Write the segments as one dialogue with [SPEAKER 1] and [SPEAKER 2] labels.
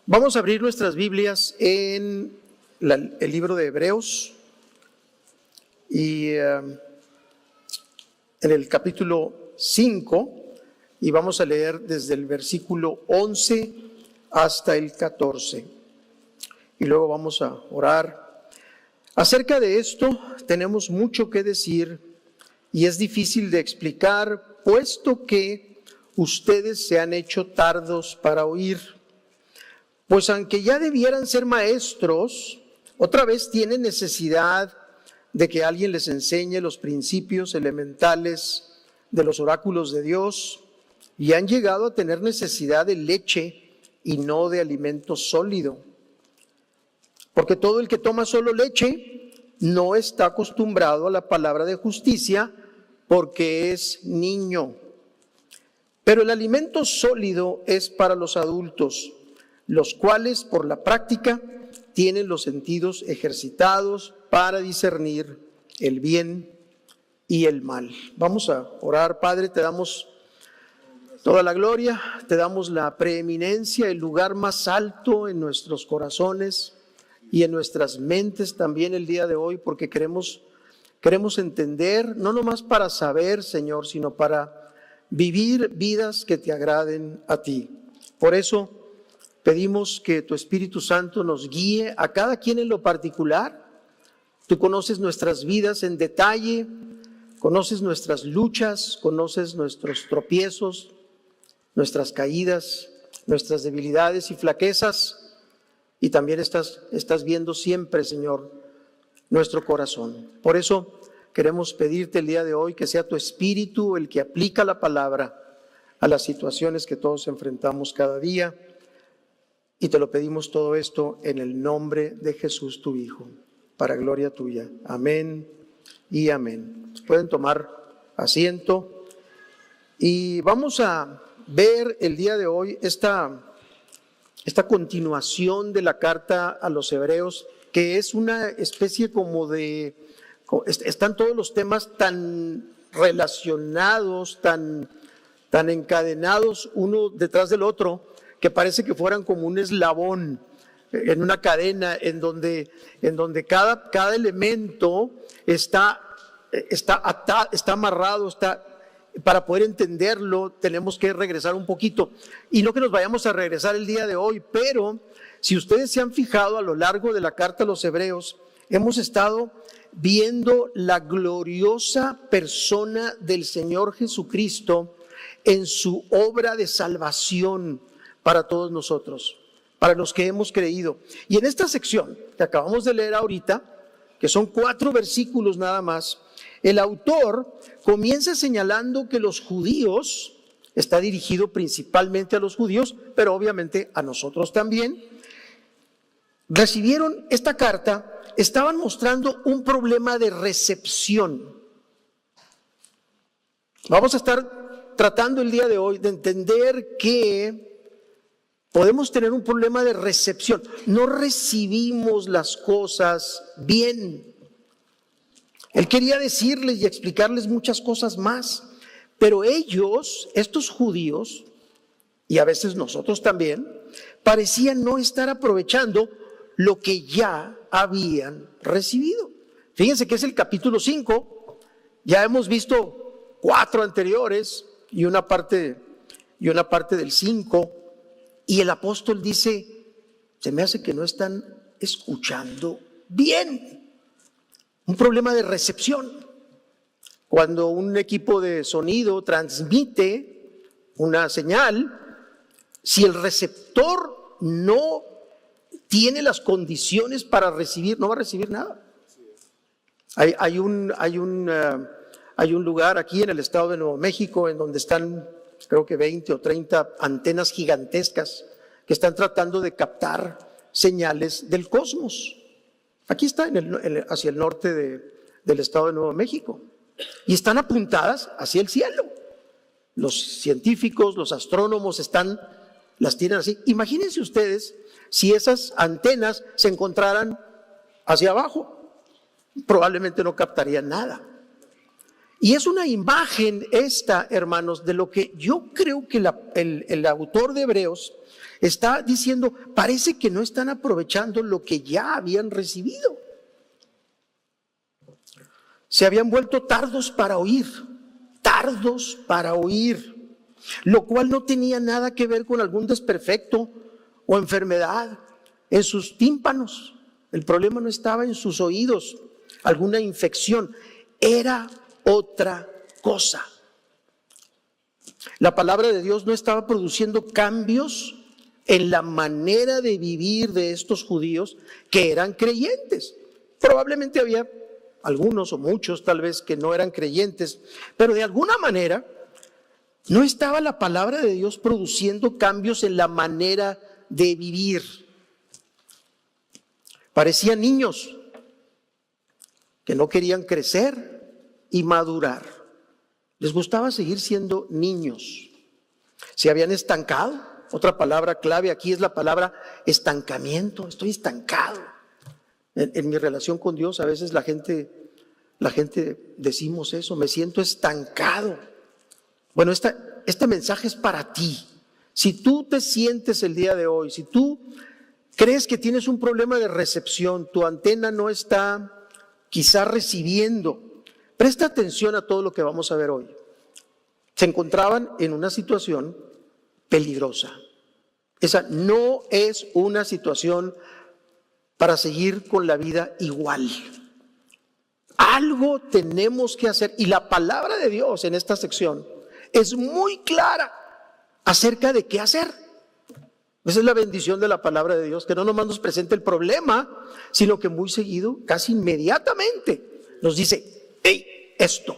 [SPEAKER 1] Vamos a abrir nuestras Biblias en el libro de Hebreos y en el capítulo 5, y vamos a leer desde el versículo 11 hasta el 14. Y luego vamos a orar. Acerca de esto tenemos mucho que decir y es difícil de explicar, puesto que ustedes se han hecho tardos para oír. Pues aunque ya debieran ser maestros, otra vez tienen necesidad de que alguien les enseñe los principios elementales de los oráculos de Dios, y han llegado a tener necesidad de leche y no de alimento sólido. Porque todo el que toma solo leche no está acostumbrado a la palabra de justicia, porque es niño. Pero el alimento sólido es para los adultos, los cuales por la práctica tienen los sentidos ejercitados para discernir el bien y el mal. Vamos a orar. Padre, te damos toda la gloria, te damos la preeminencia, el lugar más alto en nuestros corazones y en nuestras mentes también el día de hoy, porque queremos entender, no nomás para saber, Señor, sino para vivir vidas que te agraden a ti. Por eso pedimos que tu Espíritu Santo nos guíe a cada quien en lo particular. Tú conoces nuestras vidas en detalle, conoces nuestras luchas, conoces nuestros tropiezos, nuestras caídas, nuestras debilidades y flaquezas, y también estás viendo siempre, Señor, nuestro corazón. Por eso queremos pedirte el día de hoy que sea tu Espíritu el que aplica la palabra a las situaciones que todos enfrentamos cada día. Y te lo pedimos todo esto en el nombre de Jesús, tu Hijo, para gloria tuya. Amén y amén. Pueden tomar asiento y vamos a ver el día de hoy esta continuación de la carta a los Hebreos, que es una especie como de... Están todos los temas tan relacionados, tan encadenados uno detrás del otro, que parece que fueran como un eslabón en una cadena en donde cada elemento está amarrado, para poder entenderlo tenemos que regresar un poquito. Y no que nos vayamos a regresar el día de hoy, pero si ustedes se han fijado a lo largo de la carta a los Hebreos, hemos estado viendo la gloriosa persona del Señor Jesucristo en su obra de salvación para todos nosotros, para los que hemos creído. Y en esta sección que acabamos de leer ahorita, que son 4 versículos nada más, el autor comienza señalando que los judíos, está dirigido principalmente a los judíos, pero obviamente a nosotros también, recibieron esta carta, estaban mostrando un problema de recepción. Vamos a estar tratando el día de hoy de entender que podemos tener un problema de recepción. No recibimos las cosas bien. Él quería decirles y explicarles muchas cosas más, pero ellos, estos judíos, y a veces nosotros también, parecían no estar aprovechando lo que ya habían recibido. Fíjense que es el capítulo 5, ya hemos visto 4 anteriores y una parte del 5, y el apóstol dice, se me hace que no están escuchando bien. Un problema de recepción. Cuando un equipo de sonido transmite una señal, si el receptor no tiene las condiciones para recibir, no va a recibir nada. Hay un lugar aquí en el estado de Nuevo México en donde están, creo que 20 o 30 antenas gigantescas que están tratando de captar señales del cosmos. Aquí está, hacia el norte del estado de Nuevo México, y están apuntadas hacia el cielo. Los científicos, los astrónomos las tienen así. Imagínense ustedes si esas antenas se encontraran hacia abajo, probablemente no captarían nada. Y es una imagen esta, hermanos, de lo que yo creo que el autor de Hebreos está diciendo. Parece que no están aprovechando lo que ya habían recibido. Se habían vuelto tardos para oír, lo cual no tenía nada que ver con algún desperfecto o enfermedad en sus tímpanos. El problema no estaba en sus oídos, alguna infección, era otra cosa. La palabra de Dios no estaba produciendo cambios en la manera de vivir de estos judíos que eran creyentes. Probablemente había algunos o muchos tal vez que no eran creyentes, pero de alguna manera no estaba la palabra de Dios produciendo cambios en la manera de vivir. Parecían niños que no querían crecer y madurar. Les gustaba seguir siendo niños. Se habían estancado. Otra palabra clave aquí es la palabra estancamiento. Estoy estancado. En mi relación con Dios a veces la gente decimos eso, me siento estancado. Bueno, este mensaje es para ti. Si tú te sientes el día de hoy, si tú crees que tienes un problema de recepción, tu antena no está quizá recibiendo, presta atención a todo lo que vamos a ver hoy. Se encontraban en una situación peligrosa. Esa no es una situación para seguir con la vida igual. Algo tenemos que hacer, y la palabra de Dios en esta sección es muy clara acerca de qué hacer. Esa es la bendición de la palabra de Dios, que no nomás nos presenta el problema, sino que muy seguido, casi inmediatamente, nos dice, hey, esto.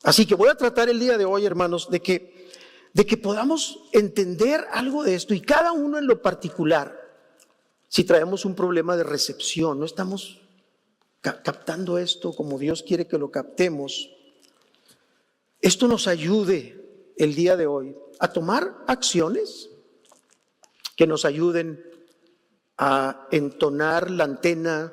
[SPEAKER 1] Así que voy a tratar el día de hoy, hermanos, de que podamos entender algo de esto, y cada uno en lo particular. Si traemos un problema de recepción, no estamos captando esto como Dios quiere que lo captemos, esto nos ayude el día de hoy a tomar acciones que nos ayuden a entonar la antena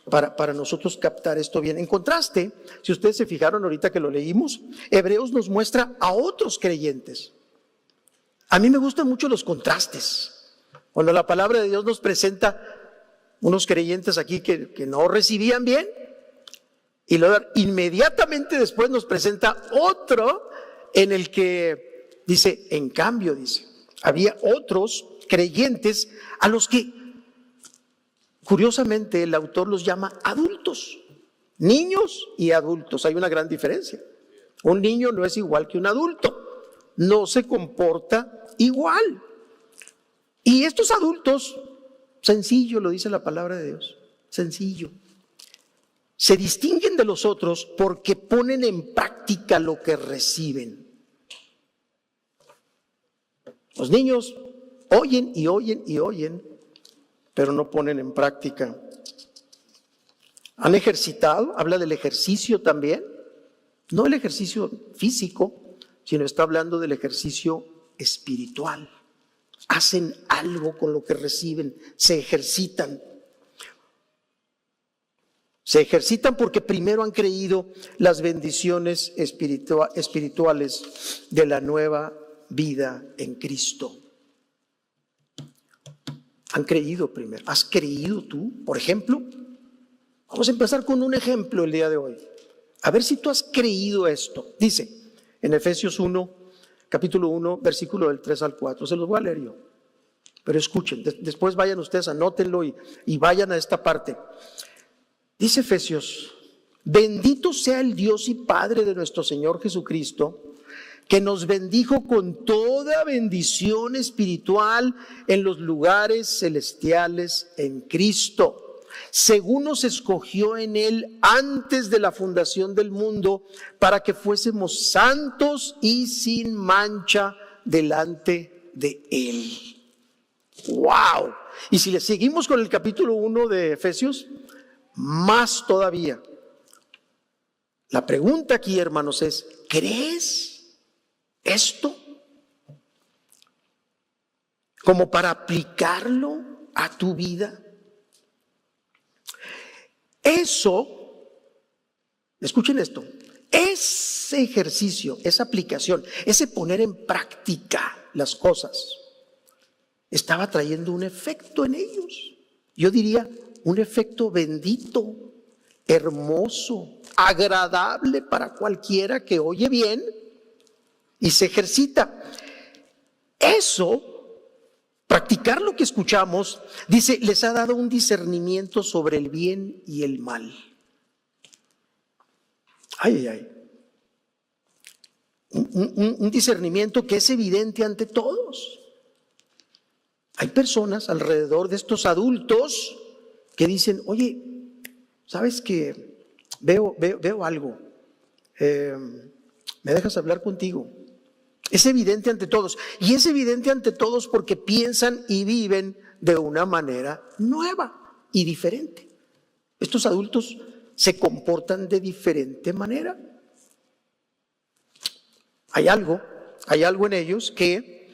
[SPEAKER 1] para nosotros captar esto bien. En contraste, si ustedes se fijaron ahorita que lo leímos, Hebreos nos muestra a otros creyentes. A mí me gustan mucho los contrastes. Cuando la palabra de Dios nos presenta unos creyentes aquí que no recibían bien, y luego inmediatamente después nos presenta otro en el que dice, en cambio, dice, había otros creyentes a los que curiosamente el autor los llama adultos, niños y adultos. Hay una gran diferencia. Un niño no es igual que un adulto, no se comporta igual. Y estos adultos, sencillo, lo dice la palabra de Dios, sencillo, se distinguen de los otros porque ponen en práctica lo que reciben. Los niños oyen y oyen y oyen, pero no ponen en práctica. Han ejercitado, habla del ejercicio también, no el ejercicio físico, sino está hablando del ejercicio espiritual. Hacen algo con lo que reciben, se ejercitan. Se ejercitan porque primero han creído las bendiciones espirituales de la nueva vida en Cristo. Han creído primero. ¿Has creído tú, por ejemplo? Vamos a empezar con un ejemplo el día de hoy. A ver si tú has creído esto. Dice en Efesios 1, capítulo 1, versículo del 3 al 4. Se los voy a leer yo. Pero escuchen, después vayan ustedes, anótenlo y vayan a esta parte. Dice Efesios, bendito sea el Dios y Padre de nuestro Señor Jesucristo, que nos bendijo con toda bendición espiritual en los lugares celestiales en Cristo, según nos escogió en Él antes de la fundación del mundo, para que fuésemos santos y sin mancha delante de Él. ¡Wow! Y si le seguimos con el capítulo 1 de Efesios, más todavía. La pregunta aquí, hermanos, es, ¿crees esto como para aplicarlo a tu vida? Eso Escuchen esto. Ese ejercicio, esa aplicación, ese poner en práctica las cosas, estaba trayendo un efecto en ellos. Yo diría un efecto bendito, hermoso, agradable para cualquiera que oye bien y se ejercita. Eso, practicar lo que escuchamos, dice, les ha dado un discernimiento sobre el bien y el mal. Ay, ay, ay. Un discernimiento que es evidente ante todos. Hay personas alrededor de estos adultos que dicen, oye, ¿sabes qué? Veo algo. ¿Me dejas hablar contigo? Es evidente ante todos. Y es evidente ante todos porque piensan y viven de una manera nueva y diferente. Estos adultos se comportan de diferente manera. Hay algo en ellos que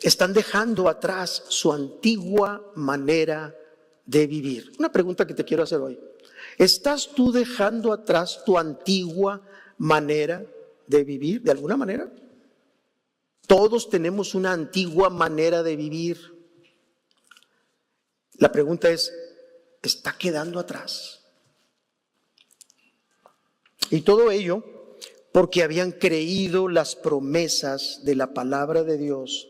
[SPEAKER 1] están dejando atrás su antigua manera de vivir. Una pregunta que te quiero hacer hoy. ¿Estás tú dejando atrás tu antigua manera de vivir de alguna manera? Todos tenemos una antigua manera de vivir. La pregunta es, ¿está quedando atrás? Y todo ello porque habían creído las promesas de la palabra de Dios,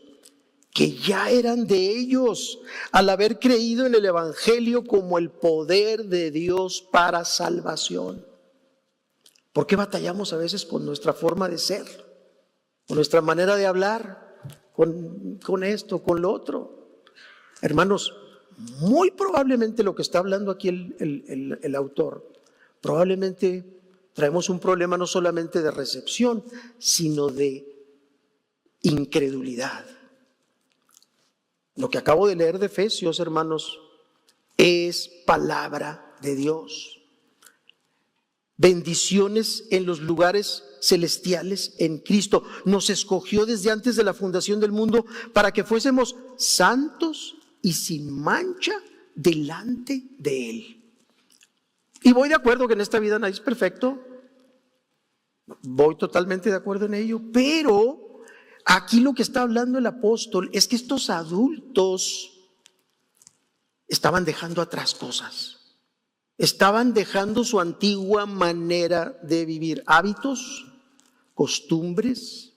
[SPEAKER 1] que ya eran de ellos, al haber creído en el Evangelio como el poder de Dios para salvación. ¿Por qué batallamos a veces con nuestra forma de ser, con nuestra manera de hablar, con esto, con lo otro? Hermanos, muy probablemente lo que está hablando aquí el autor, probablemente traemos un problema no solamente de recepción, sino de incredulidad. Lo que acabo de leer de Efesios, hermanos, es palabra de Dios. Bendiciones en los lugares celestiales en Cristo. Nos escogió desde antes de la fundación del mundo para que fuésemos santos y sin mancha delante de Él. Y voy de acuerdo que en esta vida nadie es perfecto. Voy totalmente de acuerdo en ello. Pero aquí lo que está hablando el apóstol es que estos adultos estaban dejando atrás cosas. Estaban dejando su antigua manera de vivir, hábitos, costumbres,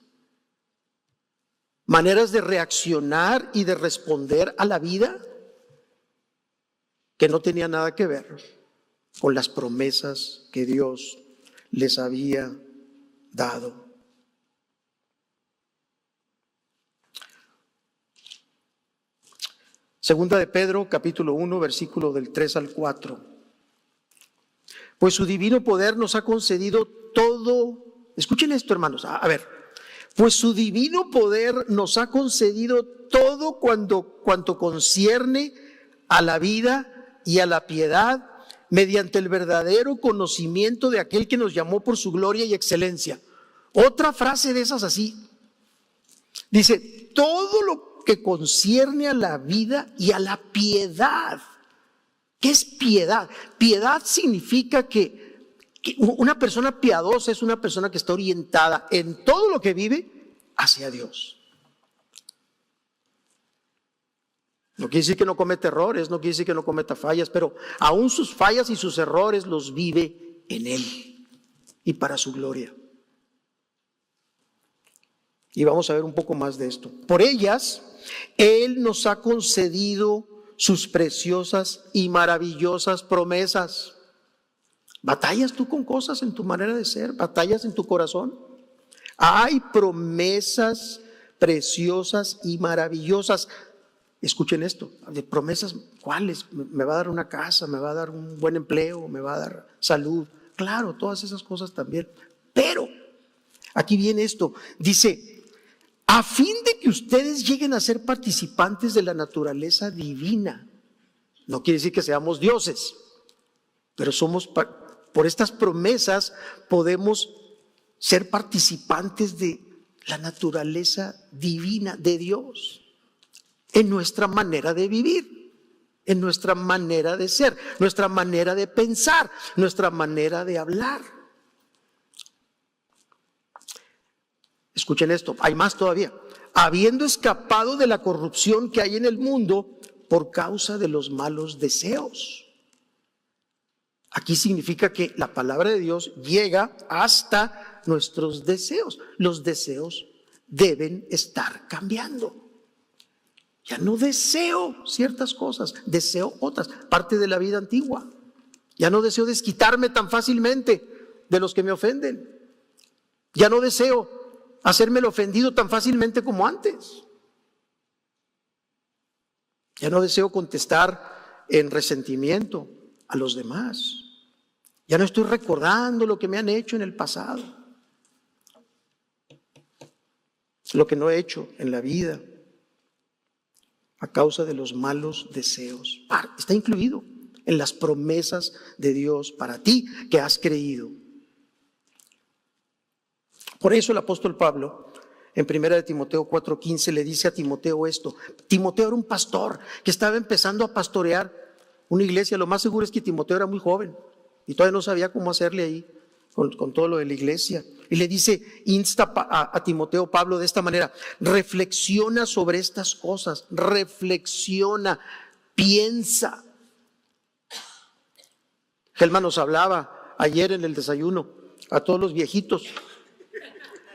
[SPEAKER 1] maneras de reaccionar y de responder a la vida que no tenía nada que ver con las promesas que Dios les había dado. Segunda de Pedro, capítulo 1, versículo del 3 al 4. Pues su divino poder nos ha concedido todo. Escuchen esto, hermanos. A ver. Pues su divino poder nos ha concedido todo cuanto concierne a la vida y a la piedad, mediante el verdadero conocimiento de aquel que nos llamó por su gloria y excelencia. Otra frase de esas así. Dice, todo lo que concierne a la vida y a la piedad. ¿Qué es piedad? Piedad significa que una persona piadosa es una persona que está orientada en todo lo que vive hacia Dios. No quiere decir que no cometa errores, no quiere decir que no cometa fallas, pero aún sus fallas y sus errores los vive en Él y para su gloria. Y vamos a ver un poco más de esto. Por ellas, Él nos ha concedido sus preciosas y maravillosas promesas. ¿Batallas tú con cosas en tu manera de ser? ¿Batallas en tu corazón? Hay promesas preciosas y maravillosas. Escuchen esto, de promesas, ¿cuáles? Me va a dar una casa, me va a dar un buen empleo, me va a dar salud. Claro, todas esas cosas también. Pero, aquí viene esto, dice, a fin de que ustedes lleguen a ser participantes de la naturaleza divina. No quiere decir que seamos dioses, pero por estas promesas podemos ser participantes de la naturaleza divina de Dios en nuestra manera de vivir. en nuestra manera de ser, nuestra manera de pensar, nuestra manera de hablar. Escuchen esto, hay más todavía. Habiendo escapado de la corrupción que hay en el mundo por causa de los malos deseos. Aquí significa que la palabra de Dios llega hasta nuestros deseos. Los deseos deben estar cambiando. Ya no deseo ciertas cosas, deseo otras, parte de la vida antigua. Ya no deseo desquitarme tan fácilmente de los que me ofenden. Ya no deseo hacerme el ofendido tan fácilmente como antes. Ya no deseo contestar en resentimiento a los demás. Ya no estoy recordando lo que me han hecho en el pasado, lo que no he hecho en la vida a causa de los malos deseos. Está incluido en las promesas de Dios para ti que has creído. Por eso el apóstol Pablo en 1 Timoteo 4:15 le dice a Timoteo esto. Timoteo era un pastor que estaba empezando a pastorear una iglesia. Lo más seguro es que Timoteo era muy joven y todavía no sabía cómo hacerle ahí con todo lo de la iglesia. Y le dice, insta a Timoteo Pablo de esta manera: reflexiona sobre estas cosas, reflexiona, piensa. Gelman nos hablaba ayer en el desayuno a todos los viejitos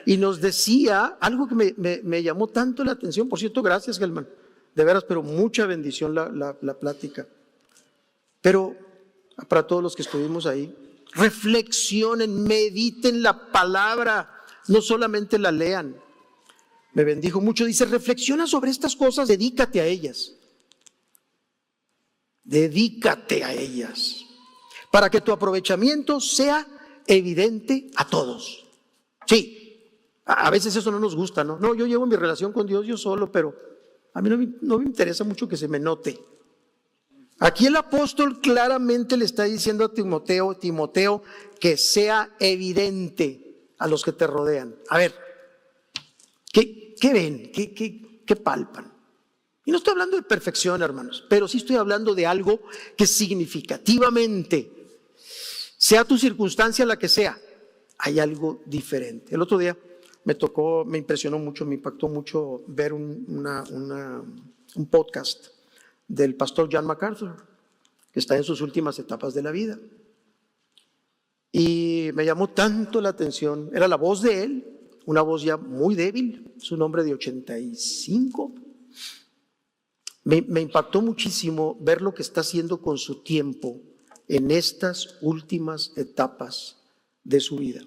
[SPEAKER 1] y nos decía algo que me llamó tanto la atención. Por cierto, gracias, Gelman, de veras, pero mucha bendición la plática. Pero para todos los que estuvimos ahí, reflexionen, mediten la palabra, no solamente la lean. Me bendijo mucho, dice, reflexiona sobre estas cosas, dedícate a ellas. Dedícate a ellas, para que tu aprovechamiento sea evidente a todos. Sí, a veces eso no nos gusta, ¿no? No, yo llevo mi relación con Dios yo solo, pero a mí no me interesa mucho que se me note. Aquí el apóstol claramente le está diciendo a Timoteo, que sea evidente a los que te rodean. A ver, ¿qué ven? ¿Qué palpan? Y no estoy hablando de perfección, hermanos, pero sí estoy hablando de algo que significativamente, sea tu circunstancia la que sea, hay algo diferente. El otro día me impresionó mucho, me impactó mucho ver un podcast del pastor John MacArthur, que está en sus últimas etapas de la vida. Y me llamó tanto la atención, era la voz de él, una voz ya muy débil, es un hombre de 85. Me impactó muchísimo ver lo que está haciendo con su tiempo en estas últimas etapas de su vida.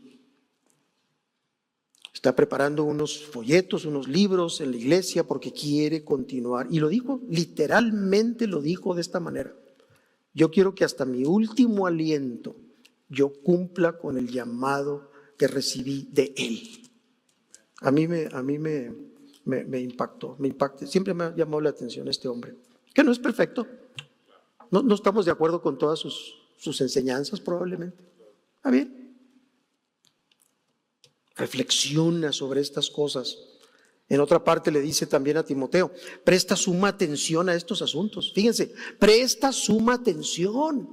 [SPEAKER 1] Está preparando unos folletos, unos libros en la iglesia porque quiere continuar. Y lo dijo, literalmente lo dijo de esta manera: yo quiero que hasta mi último aliento yo cumpla con el llamado que recibí de Él. A mí me impactó, siempre me ha llamado la atención este hombre, que no es perfecto. No estamos de acuerdo con todas sus enseñanzas probablemente. Está bien. Reflexiona sobre estas cosas. En otra parte le dice también a Timoteo, presta suma atención a estos asuntos. Fíjense, presta suma atención.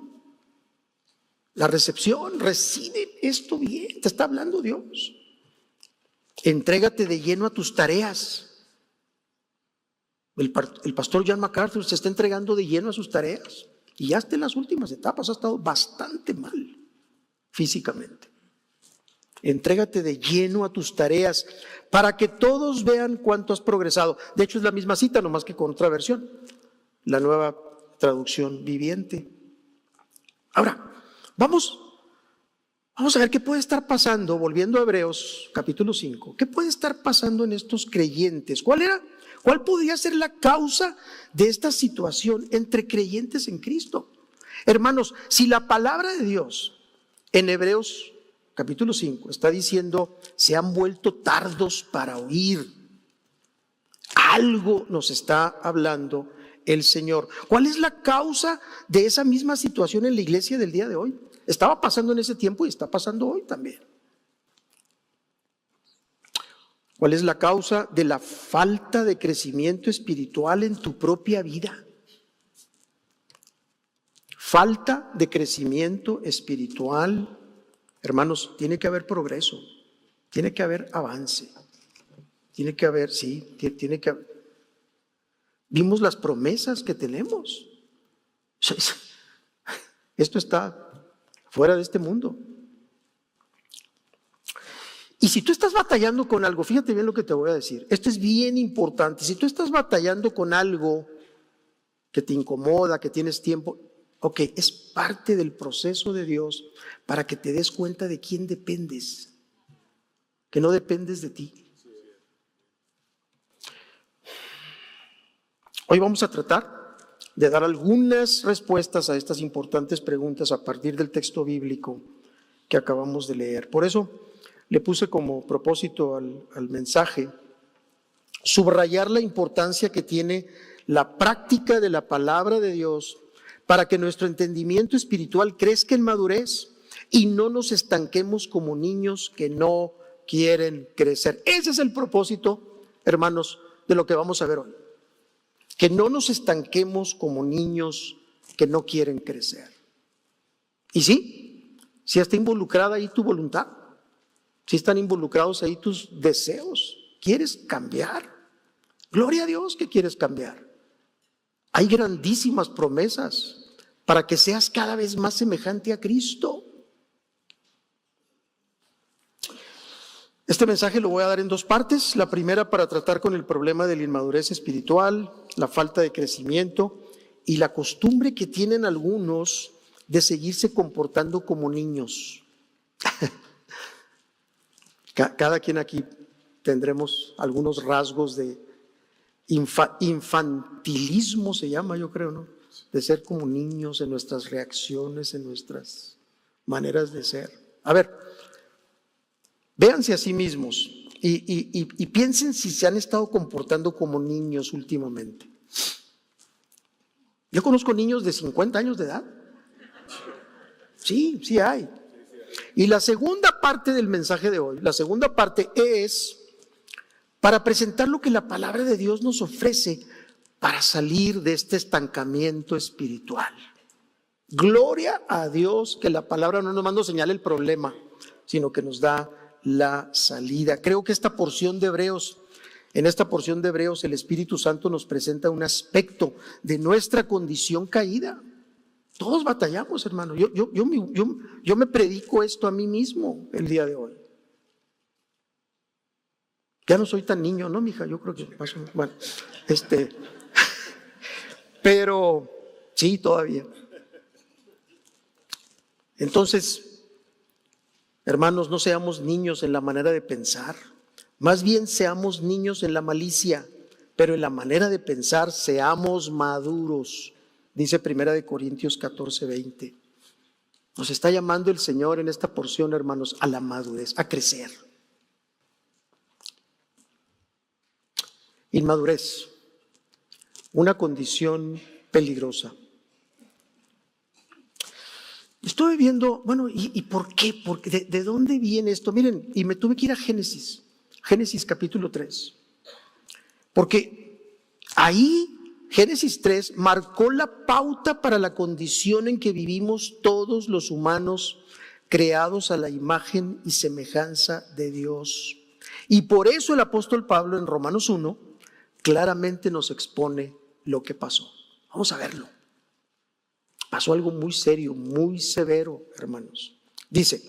[SPEAKER 1] La recepción, recibe esto bien, te está hablando Dios. Entrégate de lleno a tus tareas. El pastor John MacArthur se está entregando de lleno a sus tareas y ya está en las últimas etapas, ha estado bastante mal físicamente. Entrégate de lleno a tus tareas para que todos vean cuánto has progresado. De hecho es la misma cita, nomás que con otra versión, la Nueva Traducción Viviente. Ahora, vamos a ver qué puede estar pasando, volviendo a Hebreos capítulo 5, qué puede estar pasando en estos creyentes. ¿Cuál podría ser la causa de esta situación entre creyentes en Cristo? Hermanos, si la palabra de Dios en Hebreos capítulo 5 está diciendo, se han vuelto tardos para oír, algo nos está hablando el Señor. ¿Cuál es la causa de esa misma situación en la iglesia del día de hoy? Estaba pasando en ese tiempo y está pasando hoy también. ¿Cuál es la causa de la falta de crecimiento espiritual en tu propia vida? falta de crecimiento espiritual, hermanos, tiene que haber progreso, tiene que haber avance, tiene que haber, sí, tiene que haber. Vimos las promesas que tenemos. Esto está fuera de este mundo. Y si tú estás batallando con algo, fíjate bien lo que te voy a decir. Esto es bien importante. Si tú estás batallando con algo que te incomoda, que tienes tiempo, ok, es parte del proceso de Dios para que te des cuenta de quién dependes, que no dependes de ti. Hoy vamos a tratar de dar algunas respuestas a estas importantes preguntas a partir del texto bíblico que acabamos de leer. Por eso le puse como propósito al mensaje subrayar la importancia que tiene la práctica de la palabra de Dios para que nuestro entendimiento espiritual crezca en madurez y no nos estanquemos como niños que no quieren crecer. Ese es el propósito, hermanos, de lo que vamos a ver hoy. Que no nos estanquemos como niños que no quieren crecer. Y sí, si está involucrada ahí tu voluntad, si están involucrados ahí tus deseos, ¿quieres cambiar? Gloria a Dios que quieres cambiar. Hay grandísimas promesas para que seas cada vez más semejante a Cristo. Este mensaje lo voy a dar en dos partes. La primera para tratar con el problema de la inmadurez espiritual, la falta de crecimiento y la costumbre que tienen algunos de seguirse comportando como niños. Cada quien aquí tendremos algunos rasgos de infantilismo, se llama, yo creo, ¿no? De ser como niños en nuestras reacciones, en nuestras maneras de ser. A ver, véanse a sí mismos y piensen si se han estado comportando como niños últimamente. Yo conozco niños de 50 años de edad. Sí, sí hay. Y la segunda parte del mensaje de hoy, la segunda parte es para presentar lo que la palabra de Dios nos ofrece para salir de este estancamiento espiritual. Gloria a Dios que la palabra no nos manda señalar el problema, sino que nos da la salida. Creo que en esta porción de Hebreos el Espíritu Santo nos presenta un aspecto de nuestra condición caída. Todos batallamos, hermano. Yo me predico esto a mí mismo el día de hoy. Ya no soy tan niño, ¿no, mija? Yo creo que pasó. Bueno, pero sí, todavía. Entonces, hermanos, no seamos niños en la manera de pensar. Más bien seamos niños en la malicia, pero en la manera de pensar seamos maduros. Dice 1 Corintios 14:20. Nos está llamando el Señor en esta porción, hermanos, a la madurez, a crecer. Inmadurez, una condición peligrosa. Estoy viendo, bueno, ¿y por qué? ¿De dónde viene esto? Miren, y me tuve que ir a Génesis capítulo 3. Porque ahí, Génesis 3 marcó la pauta para la condición en que vivimos todos los humanos creados a la imagen y semejanza de Dios. Y por eso el apóstol Pablo en Romanos 1 claramente nos expone lo que pasó. Vamos a verlo. Pasó algo muy serio, muy severo, hermanos. Dice,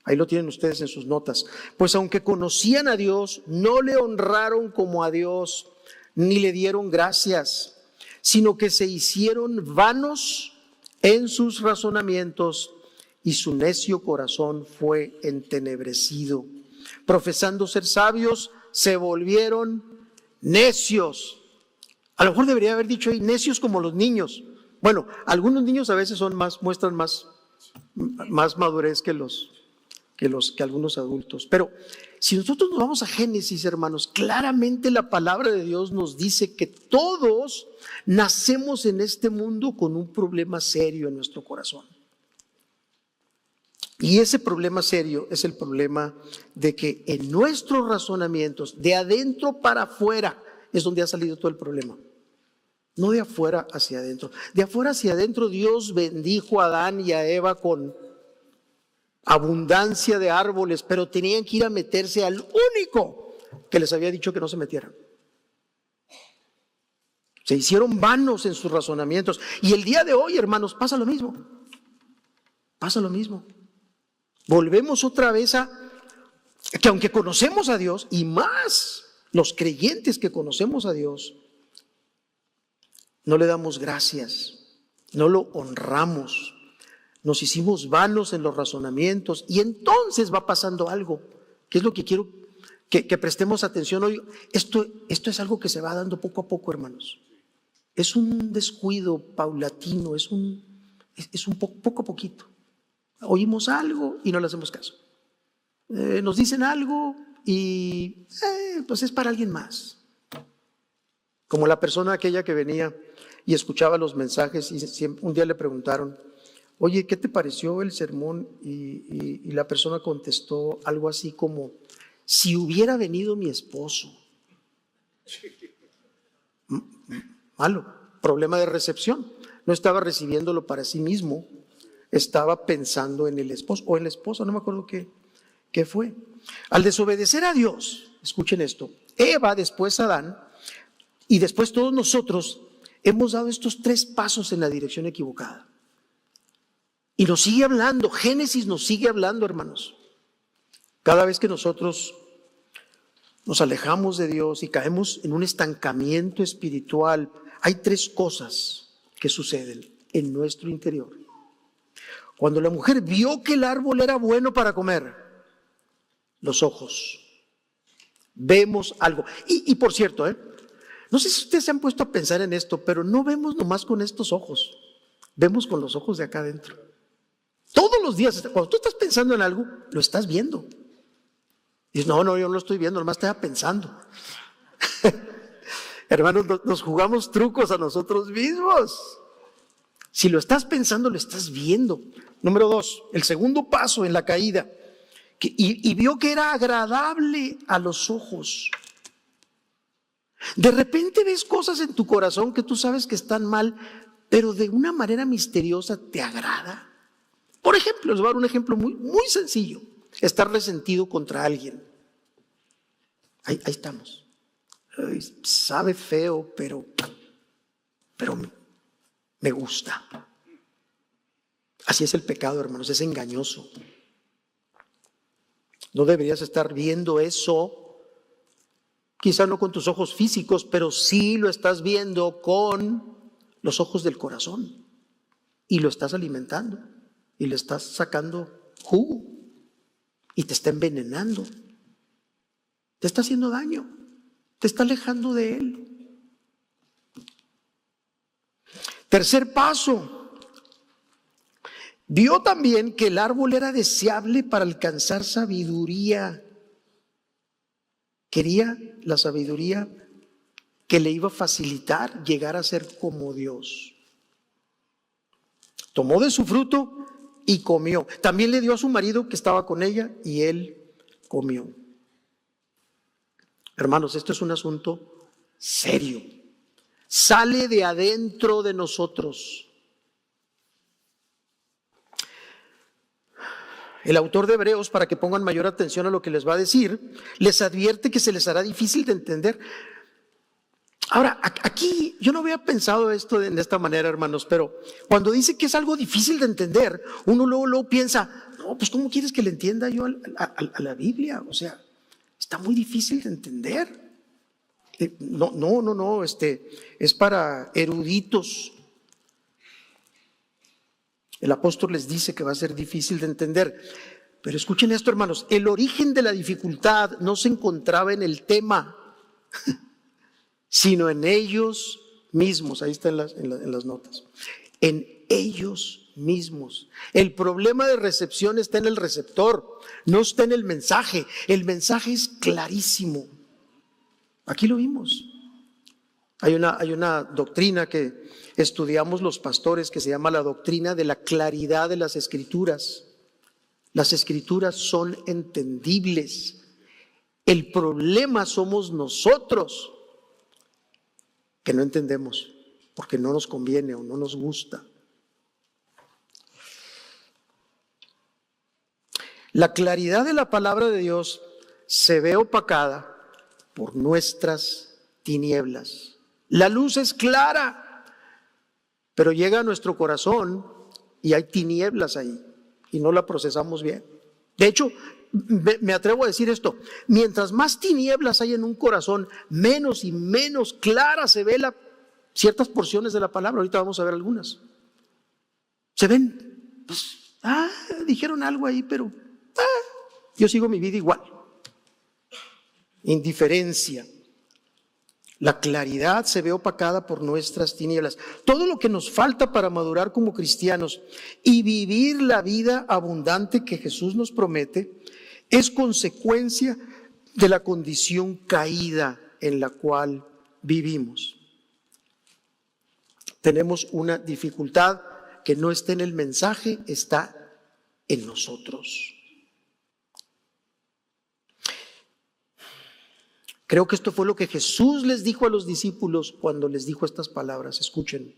[SPEAKER 1] ahí lo tienen ustedes en sus notas, pues aunque conocían a Dios, no le honraron como a Dios, ni le dieron gracias, sino que se hicieron vanos en sus razonamientos y su necio corazón fue entenebrecido. Profesando ser sabios, se volvieron necios. A lo mejor debería haber dicho ahí, necios como los niños. Bueno, algunos niños a veces muestran más madurez que algunos adultos. Pero si nosotros nos vamos a Génesis, hermanos, claramente la palabra de Dios nos dice que todos nacemos en este mundo con un problema serio en nuestro corazón. Y ese problema serio es el problema de que en nuestros razonamientos, de adentro para afuera, es donde ha salido todo el problema. no de afuera hacia adentro. De afuera hacia adentro Dios bendijo a Adán y a Eva con abundancia de árboles, pero tenían que ir a meterse al único que les había dicho que no se metieran. Se hicieron vanos en sus razonamientos. Y el día de hoy, hermanos, pasa lo mismo. Pasa lo mismo. Volvemos otra vez a que aunque conocemos a Dios, y más los creyentes que conocemos a Dios, no le damos gracias, no lo honramos, nos hicimos vanos en los razonamientos, y entonces va pasando algo, que es lo que quiero que prestemos atención hoy. Esto es algo que se va dando poco a poco, hermanos. Es un descuido paulatino, es un poco a poquito. Oímos algo y no le hacemos caso. Nos dicen algo y pues es para alguien más. Como la persona aquella que venía y escuchaba los mensajes y un día le preguntaron, oye, ¿qué te pareció el sermón? Y la persona contestó algo así como, si hubiera venido mi esposo. Malo, problema de recepción. No estaba recibiéndolo para sí mismo, estaba pensando en el esposo o en la esposa, no me acuerdo qué fue. Al desobedecer a Dios, escuchen esto, Eva, después Adán y después todos nosotros hemos dado estos 3 pasos en la dirección equivocada. Y nos sigue hablando, Génesis nos sigue hablando, hermanos. Cada vez que nosotros nos alejamos de Dios y caemos en un estancamiento espiritual, hay 3 cosas que suceden en nuestro interior. Cuando la mujer vio que el árbol era bueno para comer, los ojos, vemos algo. Y por cierto, no sé si ustedes se han puesto a pensar en esto, pero no vemos nomás con estos ojos, vemos con los ojos de acá adentro. Todos los días, cuando tú estás pensando en algo, lo estás viendo. Y dices, no, yo no lo estoy viendo, nomás estaba pensando. Hermanos, nos jugamos trucos a nosotros mismos. Si lo estás pensando, lo estás viendo. Número 2, el segundo paso en la caída. Y vio que era agradable a los ojos. De repente ves cosas en tu corazón que tú sabes que están mal, pero de una manera misteriosa te agrada. Por ejemplo, les voy a dar un ejemplo muy, muy sencillo. Estar resentido contra alguien. Ahí estamos. Sabe feo, pero me gusta. Así es el pecado, hermanos, es engañoso. No deberías estar viendo eso, quizá no con tus ojos físicos, pero sí lo estás viendo con los ojos del corazón. Y lo estás alimentando, y le estás sacando jugo, y te está envenenando. Te está haciendo daño, te está alejando de Él. Tercer paso. Vio también que el árbol era deseable para alcanzar sabiduría. Quería la sabiduría que le iba a facilitar llegar a ser como Dios. Tomó de su fruto y comió. También le dio a su marido que estaba con ella y él comió. Hermanos, esto es un asunto serio. Sale de adentro de nosotros. El autor de Hebreos, para que pongan mayor atención a lo que les va a decir, les advierte que se les hará difícil de entender. Ahora, aquí yo no había pensado esto de esta manera, hermanos, pero cuando dice que es algo difícil de entender, uno luego piensa, no, pues ¿cómo quieres que le entienda yo a la Biblia? O sea, está muy difícil de entender. No, es para eruditos. El apóstol les dice que va a ser difícil de entender. Pero escuchen esto, hermanos, el origen de la dificultad no se encontraba en el tema, sino en ellos mismos. Ahí está en las notas. En ellos mismos. El problema de recepción está en el receptor, no está en el mensaje. El mensaje es clarísimo. Aquí lo vimos. Hay una doctrina que estudiamos los pastores que se llama la doctrina de la claridad de las Escrituras. Las Escrituras son entendibles. El problema somos nosotros que no entendemos. porque no nos conviene o no nos gusta. La claridad de la palabra de Dios se ve opacada por nuestras tinieblas. La luz es clara, pero llega a nuestro corazón y hay tinieblas ahí y no la procesamos bien. De hecho, me atrevo a decir esto: mientras más tinieblas hay en un corazón, menos y menos clara se ve ciertas porciones de la palabra. Ahorita vamos a ver algunas. Se ven, pues, dijeron algo ahí, pero yo sigo mi vida igual. Indiferencia. La claridad se ve opacada por nuestras tinieblas. Todo lo que nos falta para madurar como cristianos y vivir la vida abundante que Jesús nos promete es consecuencia de la condición caída en la cual vivimos. Tenemos una dificultad que no está en el mensaje, está en nosotros. Creo que esto fue lo que Jesús les dijo a los discípulos cuando les dijo estas palabras. Escuchen: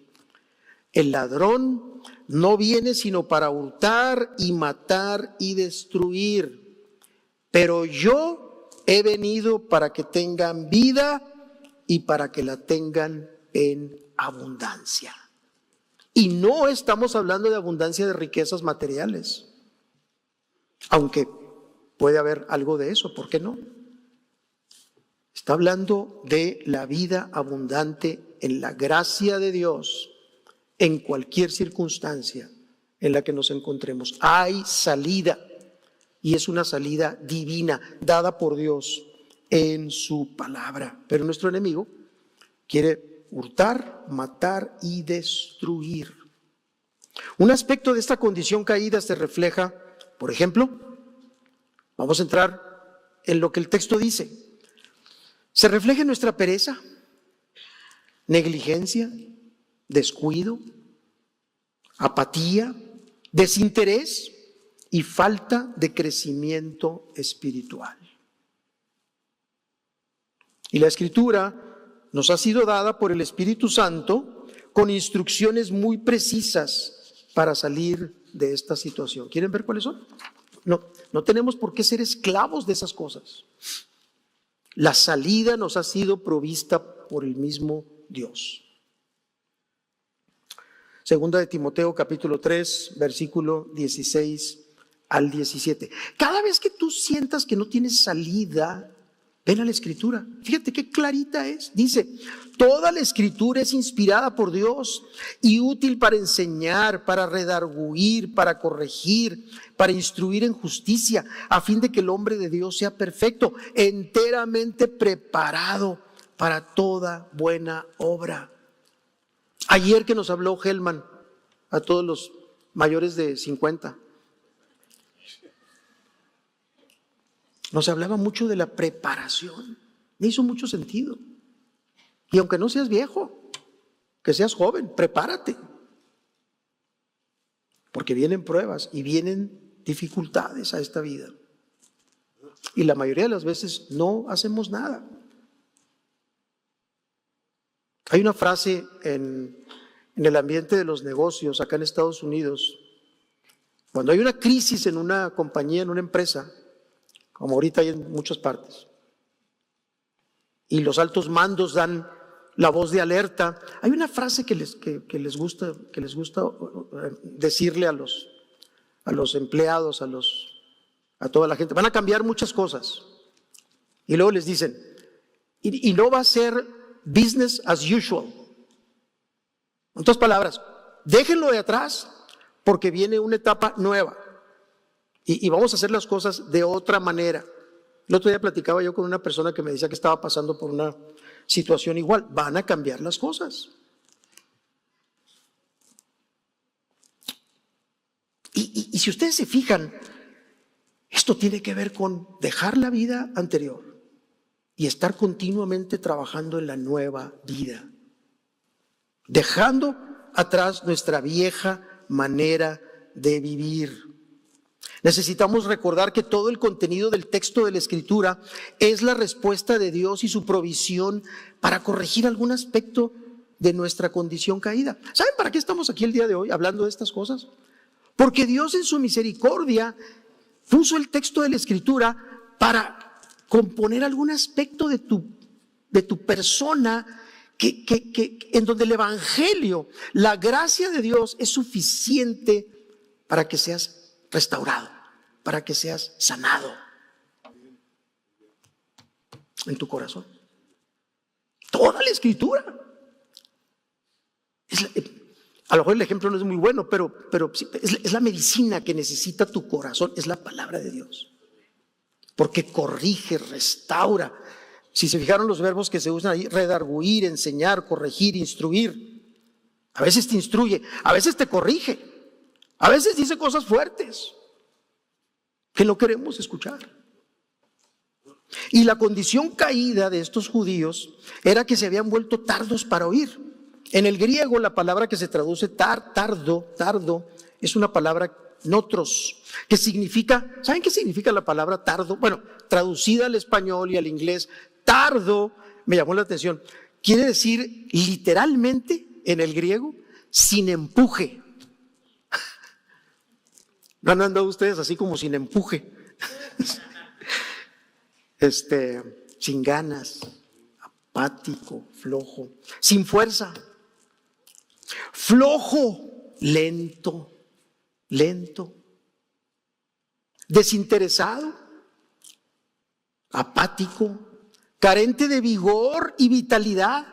[SPEAKER 1] el ladrón no viene sino para hurtar y matar y destruir, pero yo he venido para que tengan vida y para que la tengan en abundancia. Y no estamos hablando de abundancia de riquezas materiales, aunque puede haber algo de eso, ¿por qué no? Está hablando de la vida abundante en la gracia de Dios, en cualquier circunstancia en la que nos encontremos. Hay salida, y es una salida divina, dada por Dios en su palabra. Pero nuestro enemigo quiere hurtar, matar y destruir. Un aspecto de esta condición caída se refleja, por ejemplo, vamos a entrar en lo que el texto dice. Se refleja en nuestra pereza, negligencia, descuido, apatía, desinterés y falta de crecimiento espiritual. Y la Escritura nos ha sido dada por el Espíritu Santo con instrucciones muy precisas para salir de esta situación. ¿Quieren ver cuáles son? No tenemos por qué ser esclavos de esas cosas. La salida nos ha sido provista por el mismo Dios. Segunda de Timoteo capítulo 3, versículo 16 al 17. Cada vez que tú sientas que no tienes salida, ven a la Escritura. Fíjate qué clarita es. Dice: toda la Escritura es inspirada por Dios y útil para enseñar, para redarguir, para corregir, para instruir en justicia, a fin de que el hombre de Dios sea perfecto, enteramente preparado para toda buena obra. Ayer que nos habló Helman a todos los mayores de 50, nos hablaba mucho de la preparación. Me hizo mucho sentido. Y aunque no seas viejo, que seas joven, prepárate. Porque vienen pruebas y vienen dificultades a esta vida. Y la mayoría de las veces no hacemos nada. Hay una frase en el ambiente de los negocios acá en Estados Unidos. Cuando hay una crisis en una compañía, en una empresa, como ahorita hay en muchas partes, y los altos mandos dan la voz de alerta, hay una frase que les gusta decirle a los empleados, a toda la gente: van a cambiar muchas cosas. Y luego les dicen, y no va a ser business as usual. En otras palabras, déjenlo de atrás porque viene una etapa nueva. Y vamos a hacer las cosas de otra manera. El otro día platicaba yo con una persona que me decía que estaba pasando por una situación igual. Van a cambiar las cosas. Y si ustedes se fijan, esto tiene que ver con dejar la vida anterior y estar continuamente trabajando en la nueva vida, dejando atrás nuestra vieja manera de vivir. Necesitamos recordar que todo el contenido del texto de la Escritura es la respuesta de Dios y su provisión para corregir algún aspecto de nuestra condición caída. ¿Saben para qué estamos aquí el día de hoy hablando de estas cosas? Porque Dios en su misericordia puso el texto de la Escritura para componer algún aspecto de tu persona en donde el Evangelio, la gracia de Dios es suficiente para que seas restaurado, para que seas sanado en tu corazón. Toda la Escritura. A lo mejor el ejemplo no es muy bueno, pero es la medicina que necesita tu corazón, es la palabra de Dios. Porque corrige, restaura. Si se fijaron los verbos que se usan ahí, redarguir, enseñar, corregir, instruir. A veces te instruye, a veces te corrige, a veces dice cosas fuertes que no queremos escuchar. Y la condición caída de estos judíos era que se habían vuelto tardos para oír. En el griego la palabra que se traduce tardo, es una palabra notros, que significa, ¿saben qué significa la palabra tardo? Bueno, traducida al español y al inglés, tardo, me llamó la atención, quiere decir literalmente en el griego, sin empuje. ¿No han andado ustedes así como sin empuje? Sin ganas, apático, flojo, sin fuerza, flojo, lento, desinteresado, apático, carente de vigor y vitalidad.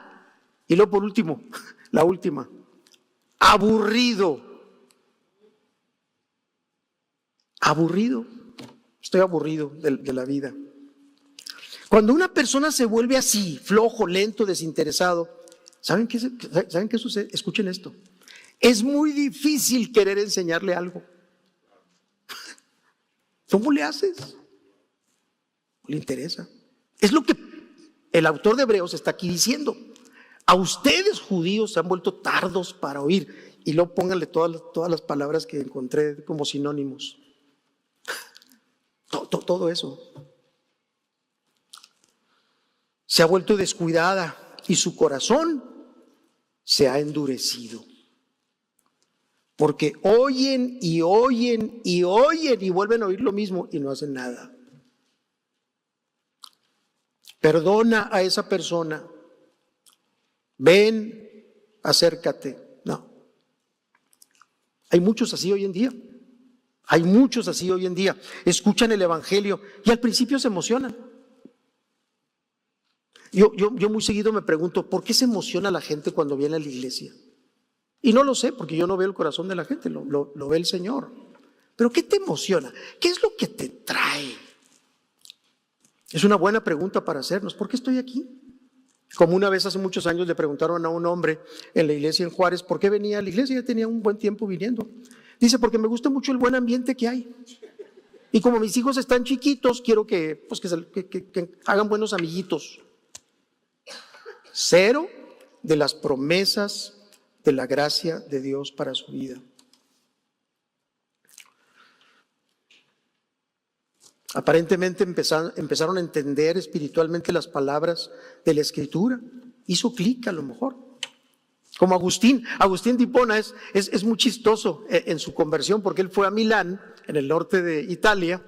[SPEAKER 1] Y luego por último, la última, aburrido. Estoy aburrido de la vida. Cuando una persona se vuelve así, flojo, lento, desinteresado, ¿saben qué sucede? Escuchen esto. Es muy difícil querer enseñarle algo. ¿Cómo le haces? No le interesa. Es lo que el autor de Hebreos está aquí diciendo. A ustedes, judíos, se han vuelto tardos para oír. Y luego pónganle todas las palabras que encontré como sinónimos. Todo eso. Se ha vuelto descuidada y su corazón se ha endurecido. Porque oyen y vuelven a oír lo mismo y no hacen nada. Perdona a esa persona. Ven, acércate. No. Hay muchos así hoy en día. Escuchan el Evangelio y al principio se emocionan. Yo muy seguido me pregunto, ¿por qué se emociona la gente cuando viene a la iglesia? Y no lo sé, porque yo no veo el corazón de la gente, lo ve el Señor. Pero ¿qué te emociona? ¿Qué es lo que te trae? Es una buena pregunta para hacernos. ¿Por qué estoy aquí? Como una vez hace muchos años le preguntaron a un hombre en la iglesia en Juárez, ¿por qué venía a la iglesia? Ya tenía un buen tiempo viniendo. Dice, porque me gusta mucho el buen ambiente que hay. Y como mis hijos están chiquitos, quiero que hagan buenos amiguitos. Cero de las promesas de la gracia de Dios para su vida. Aparentemente empezaron a entender espiritualmente las palabras de la Escritura. Hizo clic a lo mejor. Como Agustín de Hipona es muy chistoso en su conversión, porque él fue a Milán, en el norte de Italia,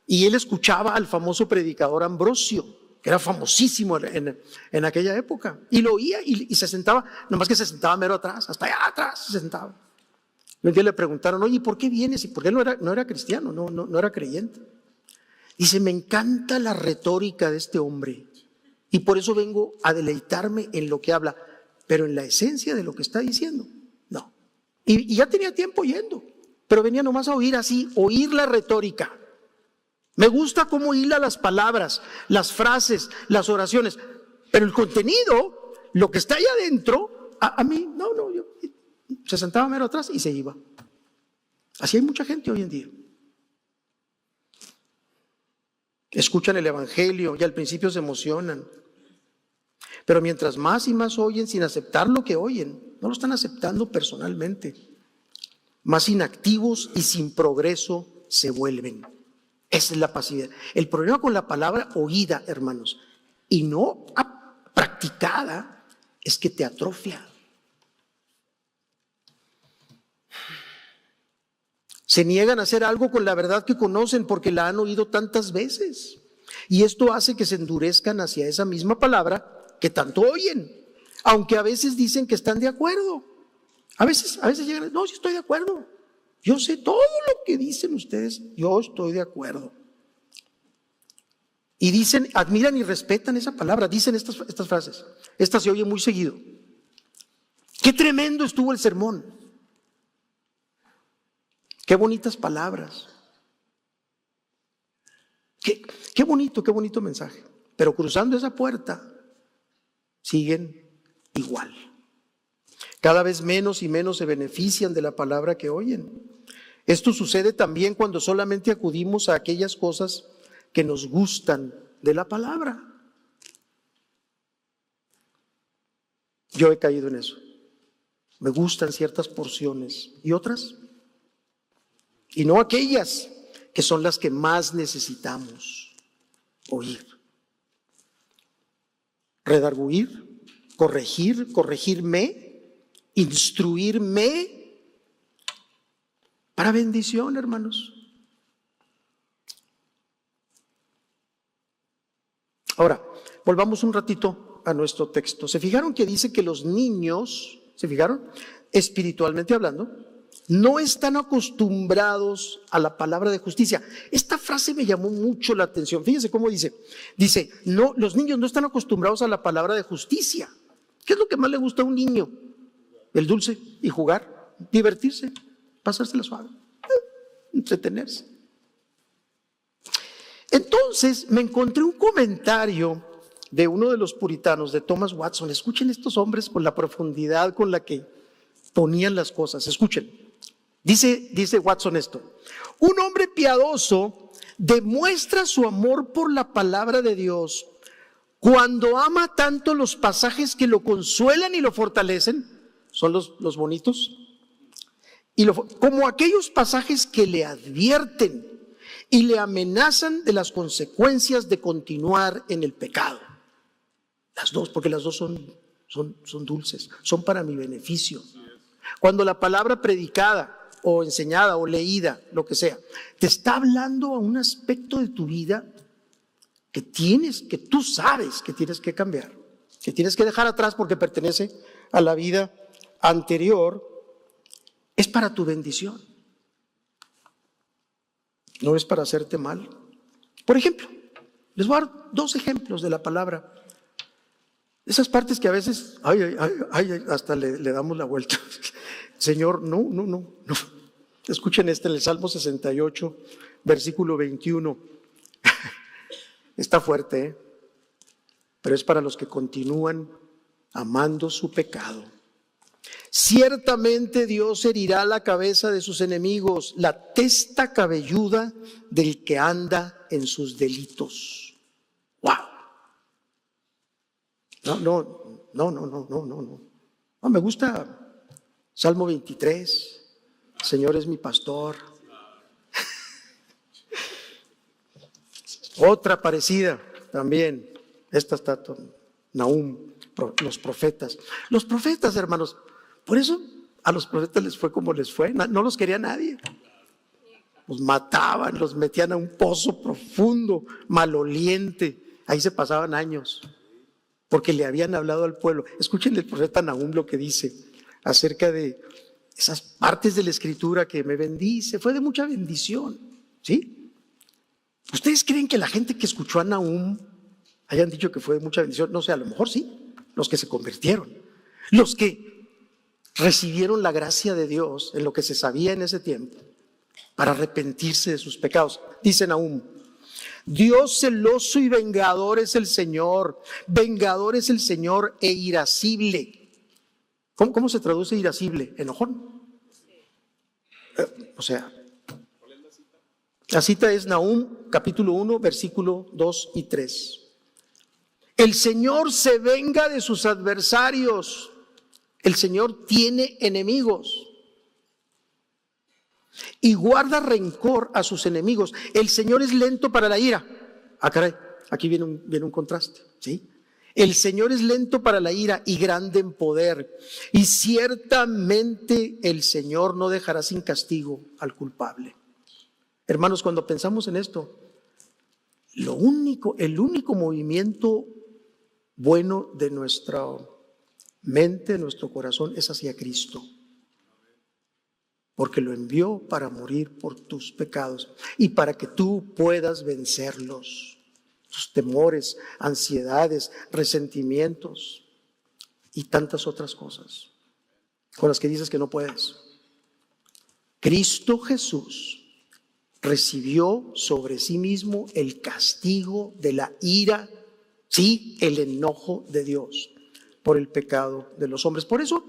[SPEAKER 1] y él escuchaba al famoso predicador Ambrosio, que era famosísimo en aquella época, y lo oía y se sentaba, nomás que se sentaba mero atrás, hasta allá atrás se sentaba. Un día le preguntaron, oye, ¿por qué vienes? Y porque él no era cristiano, no era creyente. Dice, me encanta la retórica de este hombre y por eso vengo a deleitarme en lo que habla, pero en la esencia de lo que está diciendo, no. Y ya tenía tiempo yendo, pero venía nomás a oír la retórica. Me gusta cómo hila las palabras, las frases, las oraciones, pero el contenido, lo que está ahí adentro, a mí, se sentaba mero atrás y se iba. Así hay mucha gente hoy en día. Escuchan el Evangelio y al principio se emocionan. Pero mientras más y más oyen sin aceptar lo que oyen, no lo están aceptando personalmente, más inactivos y sin progreso se vuelven. Esa es la pasividad. El problema con la palabra oída, hermanos, y no practicada, es que te atrofia. Se niegan a hacer algo con la verdad que conocen porque la han oído tantas veces. Y esto hace que se endurezcan hacia esa misma palabra que tanto oyen, aunque a veces dicen que están de acuerdo. A veces llegan, no, sí estoy de acuerdo. Yo sé todo lo que dicen ustedes, yo estoy de acuerdo. Y dicen, admiran y respetan esa palabra, dicen estas frases. Esta se oye muy seguido. Qué tremendo estuvo el sermón. Qué bonitas palabras. Qué bonito mensaje. Pero cruzando esa puerta, siguen igual. Cada vez menos y menos se benefician de la palabra que oyen. Esto sucede también cuando solamente acudimos a aquellas cosas que nos gustan de la palabra. Yo he caído en eso. Me gustan ciertas porciones y otras, y no aquellas que son las que más necesitamos oír. Redarguir, corregirme, instruirme para bendición, hermanos. Ahora, volvamos un ratito a nuestro texto. ¿Se fijaron que dice que los niños, se fijaron, espiritualmente hablando, no están acostumbrados a la palabra de justicia? Esta frase me llamó mucho la atención. Fíjense cómo dice. Dice, no, los niños no están acostumbrados a la palabra de justicia. ¿Qué es lo que más le gusta a un niño? El dulce y jugar, divertirse, pasársela suave, entretenerse. Entonces me encontré un comentario de uno de los puritanos, de Thomas Watson. Escuchen estos hombres con la profundidad con la que ponían las cosas. Escuchen. Dice Watson esto: un hombre piadoso demuestra su amor por la palabra de Dios cuando ama tanto los pasajes que lo consuelan y lo fortalecen, son los bonitos, como aquellos pasajes que le advierten y le amenazan de las consecuencias de continuar en el pecado. Las dos, porque las dos son dulces, son para mi beneficio. Cuando la palabra predicada o enseñada o leída, lo que sea, te está hablando a un aspecto de tu vida que tú sabes que tienes que cambiar, que tienes que dejar atrás porque pertenece a la vida anterior, es para tu bendición. No es para hacerte mal. Por ejemplo, les voy a dar 2 ejemplos de la palabra. Esas partes que a veces, hasta le damos la vuelta. Señor, no. Escuchen en el Salmo 68, versículo 21. Está fuerte, pero es para los que continúan amando su pecado. Ciertamente Dios herirá la cabeza de sus enemigos, la testa cabelluda del que anda en sus delitos. ¡Wow! No, me gusta Salmo 23. Señor es mi pastor. Otra parecida también. Esta está Nahum, los profetas. Los profetas, hermanos, por eso a los profetas les fue como les fue. No los quería nadie. Los mataban, los metían a un pozo profundo, maloliente. Ahí se pasaban años, porque le habían hablado al pueblo. Escuchen el profeta Nahum lo que dice acerca de esas partes de la escritura que me bendice. Fue de mucha bendición, ¿sí? ¿Ustedes creen que la gente que escuchó a Nahum hayan dicho que fue de mucha bendición? No sé, a lo mejor sí, los que se convirtieron, los que recibieron la gracia de Dios en lo que se sabía en ese tiempo para arrepentirse de sus pecados. Dice Nahum: Dios celoso y vengador es el Señor, vengador es el Señor e irascible. ¿Cómo se traduce irascible? Enojón. La cita es Nahum capítulo 1, versículo 2 y 3. El Señor se venga de sus adversarios. El Señor tiene enemigos y guarda rencor a sus enemigos. El Señor es lento para la ira. Ah, caray, aquí viene un contraste, ¿sí? El Señor es lento para la ira y grande en poder. Y ciertamente el Señor no dejará sin castigo al culpable. Hermanos, cuando pensamos en esto, el único movimiento bueno de nuestra mente, de nuestro corazón, es hacia Cristo. Porque lo envió para morir por tus pecados y para que tú puedas vencerlos. Tus temores, ansiedades, resentimientos y tantas otras cosas con las que dices que no puedes. Cristo Jesús recibió sobre sí mismo el castigo de la ira, sí, el enojo de Dios por el pecado de los hombres. Por eso,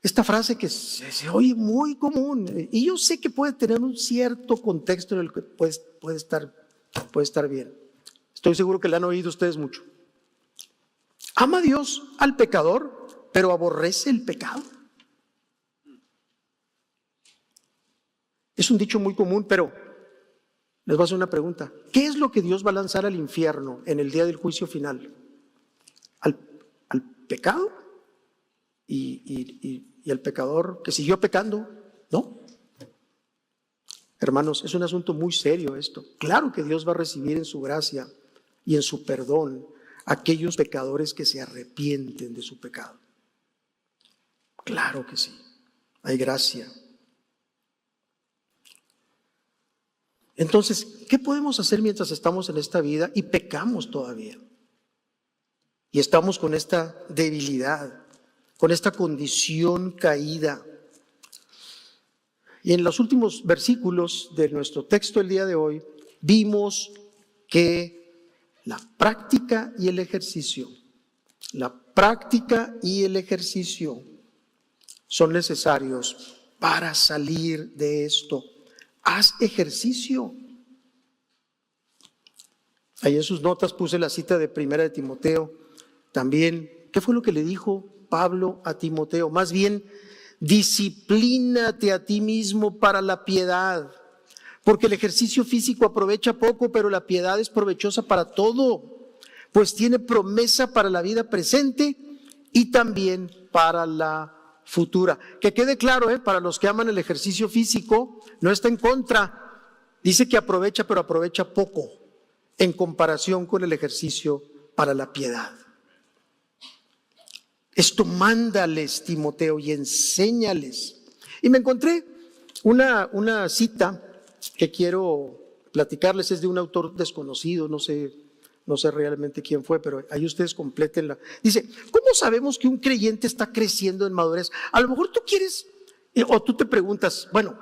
[SPEAKER 1] esta frase que se oye muy común, y yo sé que puede tener un cierto contexto en el que puede estar bien. Estoy seguro que la han oído ustedes mucho. Ama Dios al pecador, pero aborrece el pecado. Es un dicho muy común, pero les voy a hacer una pregunta. ¿Qué es lo que Dios va a lanzar al infierno en el día del juicio final? ¿Al pecado? ¿Y al pecador que siguió pecando? No. Hermanos, es un asunto muy serio esto. Claro que Dios va a recibir en su gracia y en su perdón a aquellos pecadores que se arrepienten de su pecado. Claro que sí, hay gracia. Entonces, ¿qué podemos hacer mientras estamos en esta vida y pecamos todavía? Y estamos con esta debilidad, con esta condición caída. Y en los últimos versículos de nuestro texto el día de hoy, vimos que la práctica y el ejercicio son necesarios para salir de esto. Haz ejercicio. Ahí en sus notas puse la cita de 1 de Timoteo. También, ¿qué fue lo que le dijo Pablo a Timoteo? Más bien, disciplínate a ti mismo para la piedad. Porque el ejercicio físico aprovecha poco, pero la piedad es provechosa para todo, pues tiene promesa para la vida presente y también para la futura. Que quede claro, para los que aman el ejercicio físico, no está en contra. Dice que aprovecha, pero aprovecha poco en comparación con el ejercicio para la piedad. Esto mándales, Timoteo, y enséñales. Y me encontré una cita que quiero platicarles. Es de un autor desconocido, no sé realmente quién fue, pero ahí ustedes complétenla. Dice, ¿cómo sabemos que un creyente está creciendo en madurez? A lo mejor tú quieres, o tú te preguntas, bueno,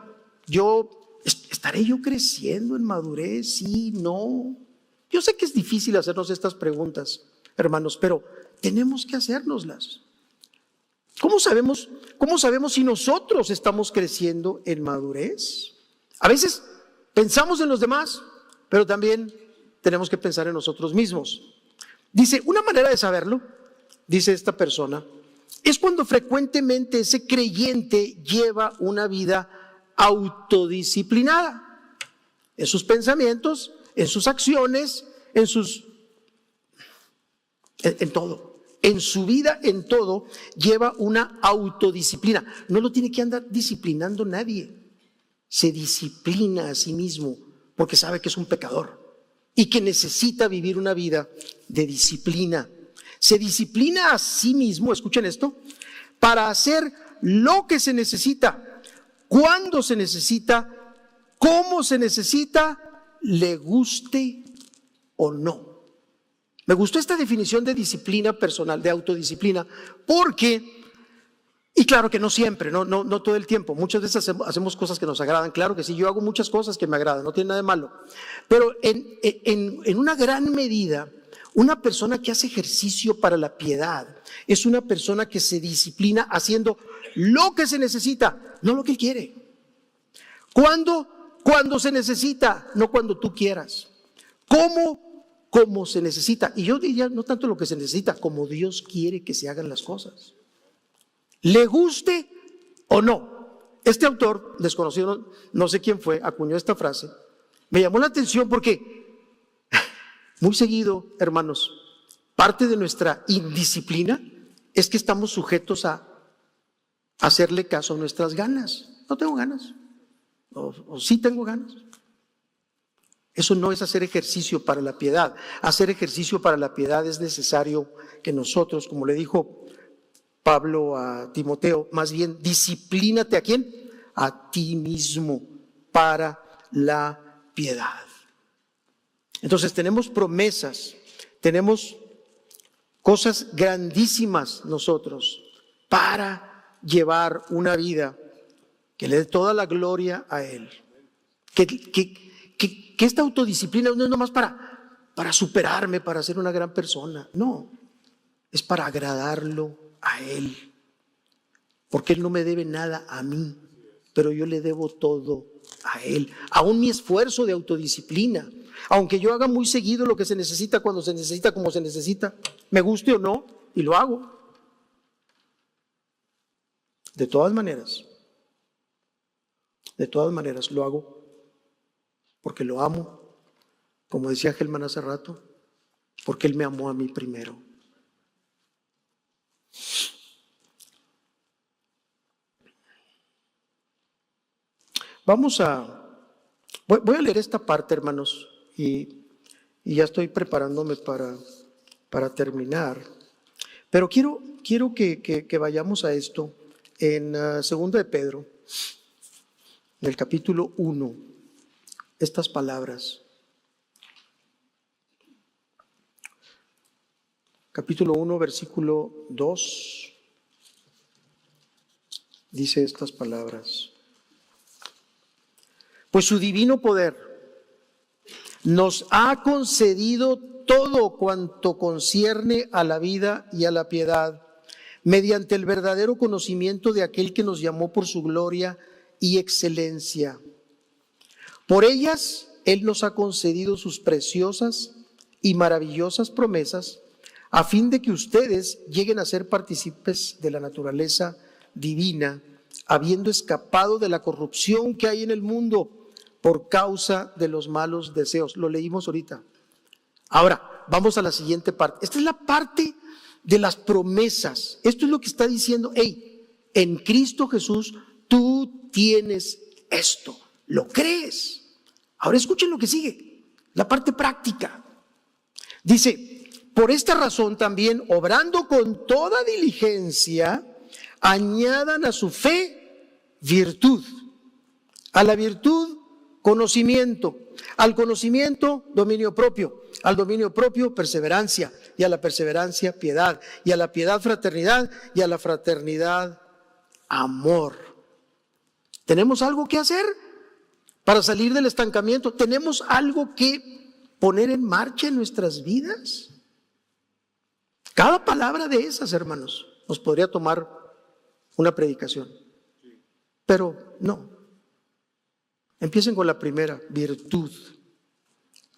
[SPEAKER 1] ¿estaré yo creciendo en madurez? Sí, no. Yo sé que es difícil hacernos estas preguntas, hermanos, pero tenemos que hacérnoslas. ¿Cómo sabemos si nosotros estamos creciendo en madurez? A veces pensamos en los demás, pero también tenemos que pensar en nosotros mismos. Dice, una manera de saberlo, dice esta persona, es cuando frecuentemente ese creyente lleva una vida autodisciplinada en sus pensamientos, en sus acciones, en todo. En su vida, en todo, lleva una autodisciplina. No lo tiene que andar disciplinando nadie. Se disciplina a sí mismo porque sabe que es un pecador y que necesita vivir una vida de disciplina. Se disciplina a sí mismo, escuchen esto, para hacer lo que se necesita, cuando se necesita, cómo se necesita, le guste o no. Me gustó esta definición de disciplina personal, de autodisciplina, porque, y claro que no siempre, no todo el tiempo, muchas veces hacemos cosas que nos agradan, claro que sí, yo hago muchas cosas que me agradan, no tiene nada de malo, pero en una gran medida, una persona que hace ejercicio para la piedad es una persona que se disciplina haciendo lo que se necesita, no lo que él quiere. Cuando se necesita, no cuando tú quieras. Como se necesita. Y yo diría no tanto lo que se necesita, como Dios quiere que se hagan las cosas. Le guste o no. Este autor, desconocido, no sé quién fue, acuñó esta frase. Me llamó la atención porque muy seguido, hermanos, parte de nuestra indisciplina es que estamos sujetos a hacerle caso a nuestras ganas. No tengo ganas, o sí tengo ganas. Eso no es hacer ejercicio para la piedad. Hacer ejercicio para la piedad es necesario que nosotros, como le dijo Pablo a Timoteo, más bien disciplínate ¿a quién? A ti mismo para la piedad. Entonces tenemos promesas, tenemos cosas grandísimas nosotros para llevar una vida que le dé toda la gloria a Él. Que esta autodisciplina no es nomás para superarme, para ser una gran persona. No, es para agradarlo a Él. Porque Él no me debe nada a mí, pero yo le debo todo a Él. Aún mi esfuerzo de autodisciplina, aunque yo haga muy seguido lo que se necesita, cuando se necesita, como se necesita, me guste o no, y lo hago. De todas maneras lo hago porque lo amo, como decía Gelman hace rato, porque Él me amó a mí primero. Voy a leer esta parte, hermanos, y ya estoy preparándome para terminar. Pero quiero que vayamos a esto en 2 de Pedro, en el capítulo 1, estas palabras. Capítulo 1, versículo 2, dice estas palabras. Pues su divino poder nos ha concedido todo cuanto concierne a la vida y a la piedad, mediante el verdadero conocimiento de aquel que nos llamó por su gloria y excelencia. Por ellas, Él nos ha concedido sus preciosas y maravillosas promesas, a fin de que ustedes lleguen a ser partícipes de la naturaleza divina, habiendo escapado de la corrupción que hay en el mundo por causa de los malos deseos. Lo leímos ahorita. Ahora, vamos a la siguiente parte. Esta es la parte de las promesas. Esto es lo que está diciendo, en Cristo Jesús tú tienes esto. ¿Lo crees? Ahora escuchen lo que sigue, la parte práctica. Dice, por esta razón también, obrando con toda diligencia, añadan a su fe virtud, a la virtud conocimiento, al conocimiento dominio propio, al dominio propio perseverancia, y a la perseverancia piedad, y a la piedad fraternidad, y a la fraternidad amor. ¿Tenemos algo que hacer para salir del estancamiento? ¿Tenemos algo que poner en marcha en nuestras vidas? Cada palabra de esas, hermanos, nos podría tomar una predicación, pero no. Empiecen con la primera, virtud.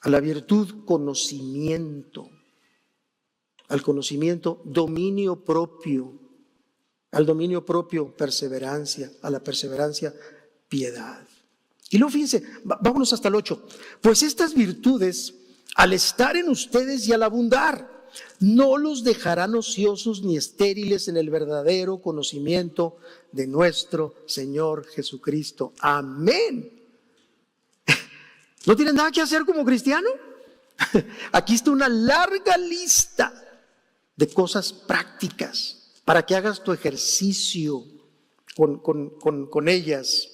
[SPEAKER 1] A la virtud, conocimiento. Al conocimiento, dominio propio. Al dominio propio, perseverancia. A la perseverancia, piedad. Y luego fíjense, vámonos hasta el 8. Pues estas virtudes, al estar en ustedes y al abundar, no los dejarán ociosos ni estériles en el verdadero conocimiento de nuestro Señor Jesucristo. Amén. ¿No tienes nada que hacer como cristiano? Aquí está una larga lista de cosas prácticas para que hagas tu ejercicio con ellas.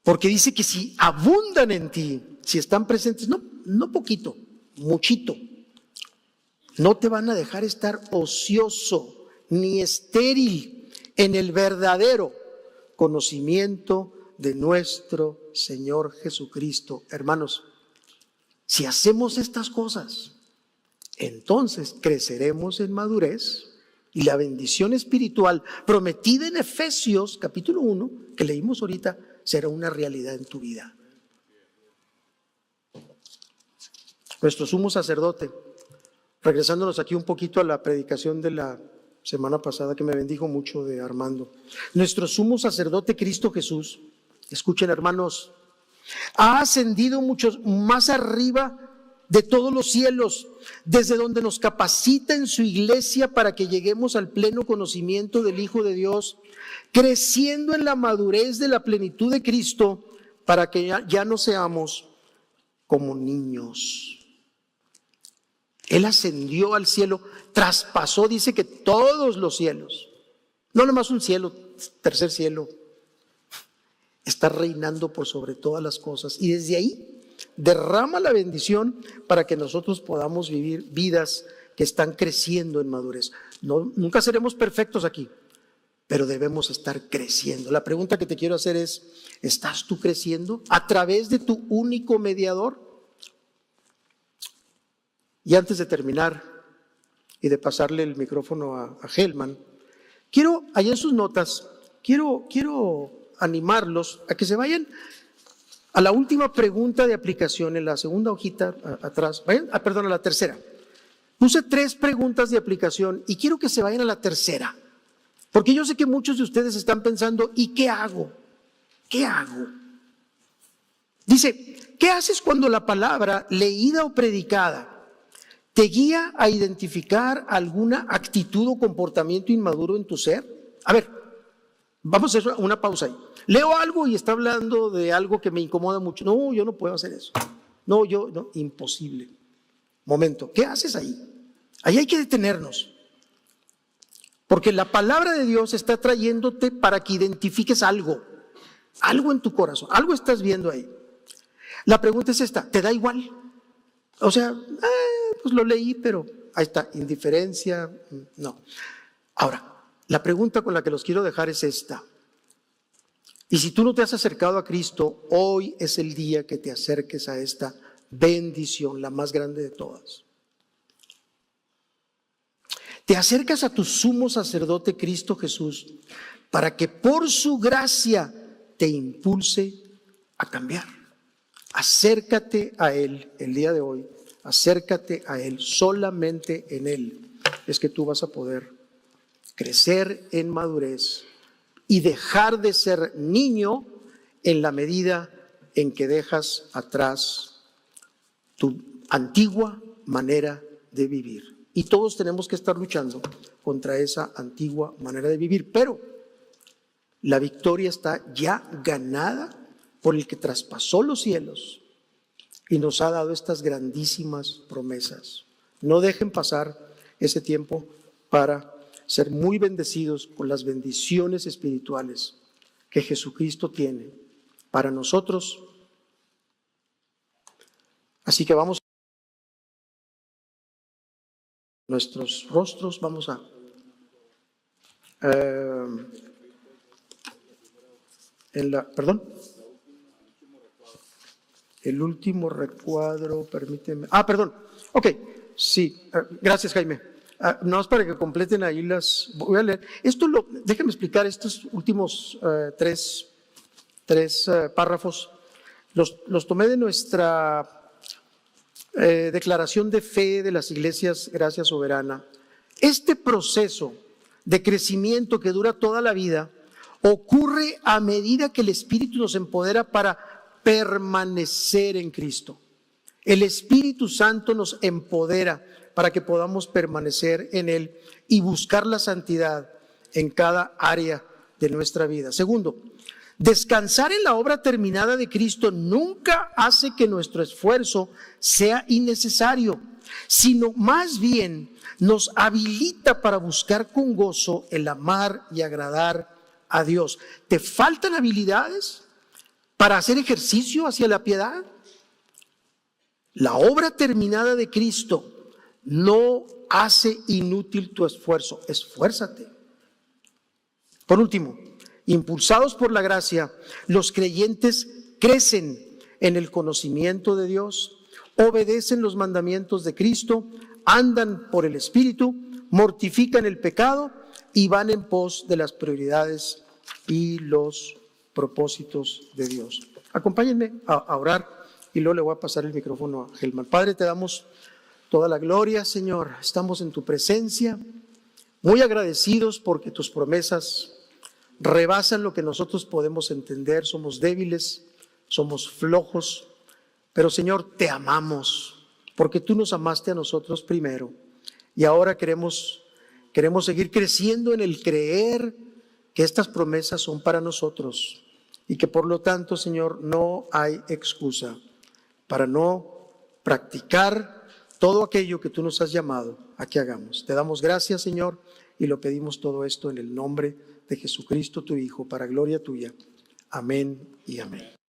[SPEAKER 1] Porque dice que si abundan en ti, si están presentes, no poquito, muchito, no te van a dejar estar ocioso ni estéril en el verdadero conocimiento de nuestro Señor Jesucristo. Hermanos, si hacemos estas cosas, entonces creceremos en madurez y la bendición espiritual prometida en Efesios capítulo 1, que leímos ahorita, será una realidad en tu vida. Nuestro sumo sacerdote, regresándonos aquí un poquito a la predicación de la semana pasada que me bendijo mucho de Armando. Nuestro sumo sacerdote Cristo Jesús, escuchen hermanos, ha ascendido mucho más arriba de todos los cielos, desde donde nos capacita en su iglesia para que lleguemos al pleno conocimiento del Hijo de Dios, creciendo en la madurez de la plenitud de Cristo, para que ya no seamos como niños. Él ascendió al cielo, traspasó, dice que todos los cielos, no nomás un cielo, tercer cielo, está reinando por sobre todas las cosas, y desde ahí derrama la bendición para que nosotros podamos vivir vidas que están creciendo en madurez. Nunca seremos perfectos aquí, pero debemos estar creciendo. La pregunta que te quiero hacer es, ¿estás tú creciendo a través de tu único mediador? Y antes de terminar y de pasarle el micrófono a Helman, quiero, allá en sus notas, quiero animarlos a que se vayan a la última pregunta de aplicación, en la segunda hojita atrás, vayan, perdón, a la tercera. Puse 3 preguntas de aplicación y quiero que se vayan a la tercera, porque yo sé que muchos de ustedes están pensando, ¿y qué hago? ¿Qué hago? Dice, ¿qué haces cuando la palabra leída o predicada te guía a identificar alguna actitud o comportamiento inmaduro en tu ser? A ver, vamos a hacer una pausa ahí. Leo algo y está hablando de algo que me incomoda mucho. No, yo no puedo hacer eso. No, imposible. Momento, ¿qué haces ahí? Ahí hay que detenernos. Porque la palabra de Dios está trayéndote para que identifiques algo en tu corazón, algo estás viendo ahí. La pregunta es esta, ¿te da igual? O sea, pues lo leí, pero ahí está, indiferencia, no. Ahora, la pregunta con la que los quiero dejar es esta. Y si tú no te has acercado a Cristo, hoy es el día que te acerques a esta bendición, la más grande de todas. Te acercas a tu sumo sacerdote Cristo Jesús para que por su gracia te impulse a cambiar. Acércate a Él el día de hoy, acércate a Él, solamente en Él es que tú vas a poder crecer en madurez y dejar de ser niño en la medida en que dejas atrás tu antigua manera de vivir. Y todos tenemos que estar luchando contra esa antigua manera de vivir, pero la victoria está ya ganada por el que traspasó los cielos y nos ha dado estas grandísimas promesas. No dejen pasar ese tiempo para ser muy bendecidos con las bendiciones espirituales que Jesucristo tiene para nosotros. Así que vamos a nuestros rostros, vamos a el último recuadro, permíteme. Perdón, ok, sí, gracias Jaime. No es para que completen ahí las, voy a leer. Déjenme explicar estos últimos tres párrafos. Los tomé de nuestra declaración de fe de las iglesias Gracia Soberana. Este proceso de crecimiento que dura toda la vida ocurre a medida que el Espíritu nos empodera para permanecer en Cristo. El Espíritu Santo nos empodera para que podamos permanecer en Él y buscar la santidad en cada área de nuestra vida. Segundo, descansar en la obra terminada de Cristo nunca hace que nuestro esfuerzo sea innecesario, sino más bien nos habilita para buscar con gozo el amar y agradar a Dios. ¿Te faltan habilidades para hacer ejercicio hacia la piedad? La obra terminada de Cristo no hace inútil tu esfuerzo. Esfuérzate. Por último, impulsados por la gracia, los creyentes crecen en el conocimiento de Dios, obedecen los mandamientos de Cristo, andan por el Espíritu, mortifican el pecado y van en pos de las prioridades y los propósitos de Dios. Acompáñenme a orar y luego le voy a pasar el micrófono a Helman. Padre, te damos toda la gloria, Señor. Estamos en tu presencia, muy agradecidos porque tus promesas rebasan lo que nosotros podemos entender. Somos débiles, somos flojos, pero Señor, te amamos. porque tú nos amaste a nosotros primero. Y ahora queremos seguir creciendo en el creer que estas promesas son para nosotros y que por lo tanto, Señor, no hay excusa para no practicar todo aquello que tú nos has llamado a que hagamos. Te damos gracias, Señor, y lo pedimos todo esto en el nombre de Jesucristo, tu Hijo, para gloria tuya. Amén y amén.